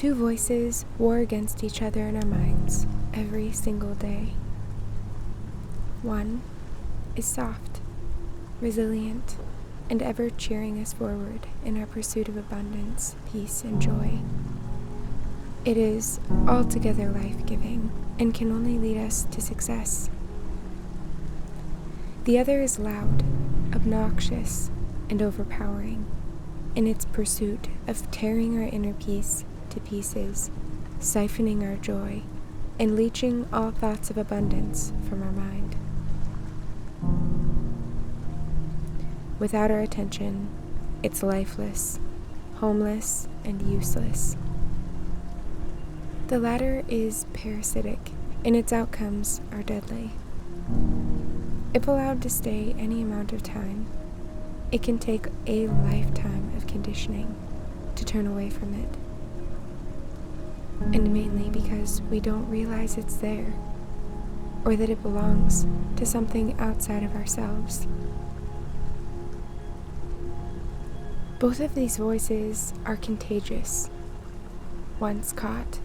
Two voices war against each other in our minds every single day. One is soft, resilient, and ever cheering us forward in our pursuit of abundance, peace, and joy. It is altogether life-giving and can only lead us to success. The other is loud, obnoxious, and overpowering in its pursuit of tearing our inner peace to pieces, siphoning our joy, and leeching all thoughts of abundance from our mind. Without our attention, it's lifeless, homeless, and useless. The latter is parasitic, and its outcomes are deadly. If allowed to stay any amount of time, it can take a lifetime of conditioning to turn away from it. And mainly because we don't realize it's there, or that it belongs to something outside of ourselves. Both of these voices are contagious. Once caught,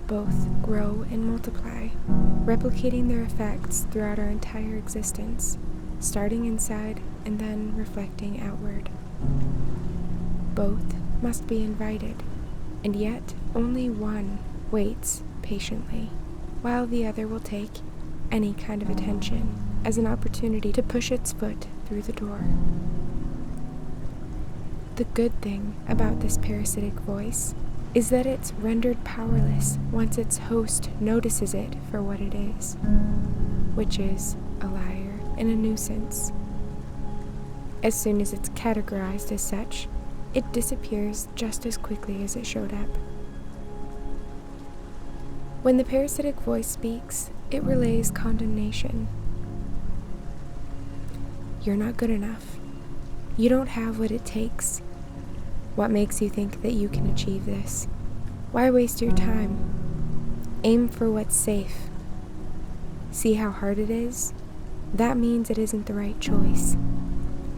both grow and multiply, replicating their effects throughout our entire existence, starting inside and then reflecting outward. Both must be invited, and yet only one waits patiently, while the other will take any kind of attention as an opportunity to push its foot through the door. The good thing about this parasitic voice is that it's rendered powerless once its host notices it for what it is, which is a liar and a nuisance. As soon as it's categorized as such, it disappears just as quickly as it showed up. When the parasitic voice speaks, it relays condemnation. You're not good enough. You don't have what it takes. What makes you think that you can achieve this? Why waste your time? Aim for what's safe. See how hard it is? That means it isn't the right choice.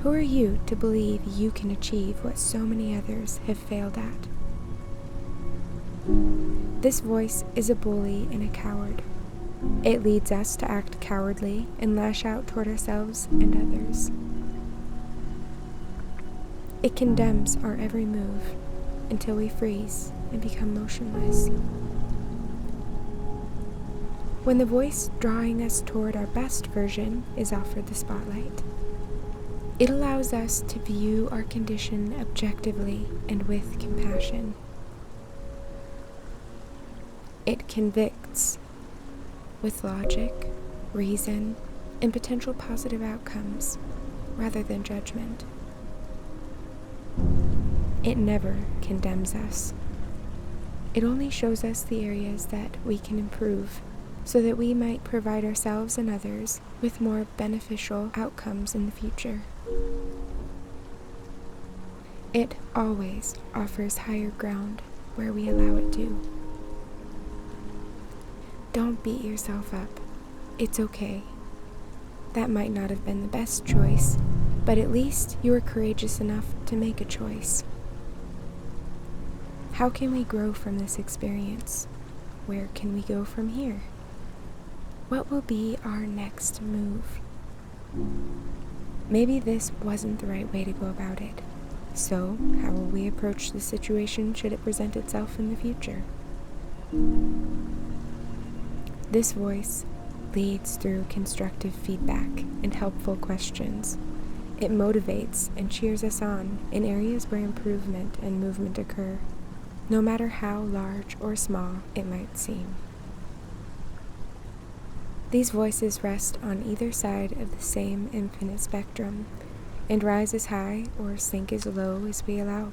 Who are you to believe you can achieve what so many others have failed at? This voice is a bully and a coward. It leads us to act cowardly and lash out toward ourselves and others. It condemns our every move until we freeze and become motionless. When the voice drawing us toward our best version is offered the spotlight, it allows us to view our condition objectively and with compassion. It convicts with logic, reason, and potential positive outcomes rather than judgment. It never condemns us. It only shows us the areas that we can improve so that we might provide ourselves and others with more beneficial outcomes in the future. It always offers higher ground where we allow it to. Don't beat yourself up. It's okay. That might not have been the best choice, but at least you were courageous enough to make a choice. How can we grow from this experience? Where can we go from here? What will be our next move? Maybe this wasn't the right way to go about it. So, how will we approach the situation should it present itself in the future? This voice leads through constructive feedback and helpful questions. It motivates and cheers us on in areas where improvement and movement occur, no matter how large or small it might seem. These voices rest on either side of the same infinite spectrum and rise as high or sink as low as we allow.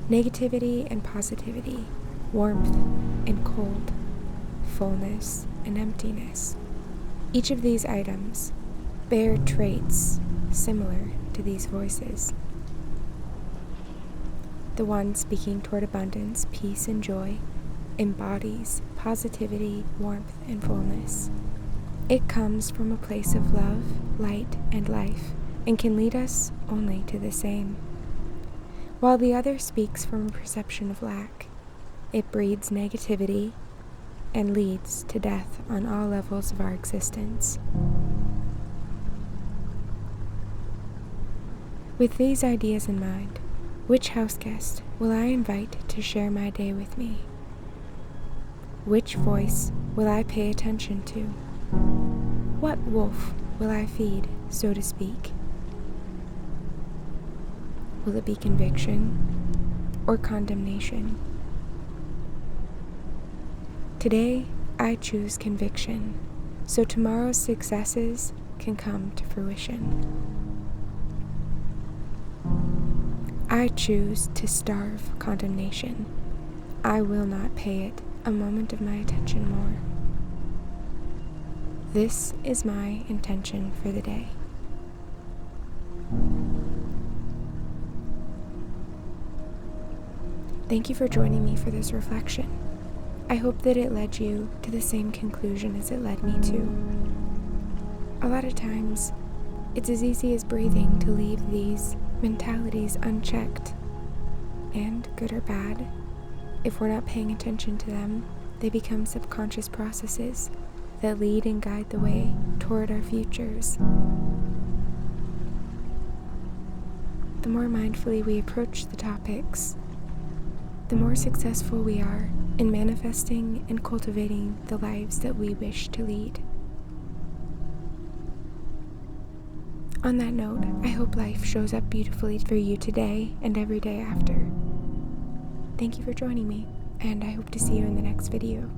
Negativity and positivity, warmth and cold, fullness and emptiness. Each of these items bear traits similar to these voices. The one speaking toward abundance, peace, and joy embodies positivity, warmth, and fullness. It comes from a place of love, light, and life, and can lead us only to the same. while the other speaks from a perception of lack. It breeds negativity and leads to death on all levels of our existence. With these ideas in mind, which house guest will I invite to share my day with me? Which voice will I pay attention to? What wolf will I feed, so to speak? Will it be conviction or condemnation? Today, I choose conviction, so tomorrow's successes can come to fruition. I choose to starve condemnation. I will not pay it a moment of my attention more. This is my intention for the day. Thank you for joining me for this reflection. I hope that it led you to the same conclusion as it led me to. A lot of times, it's as easy as breathing to leave these mentalities unchecked. And good or bad, if we're not paying attention to them, they become subconscious processes that lead and guide the way toward our futures. The more mindfully we approach the topics, the more successful we are in manifesting and cultivating the lives that we wish to lead. On that note, I hope life shows up beautifully for you today and every day after. Thank you for joining me, and I hope to see you in the next video.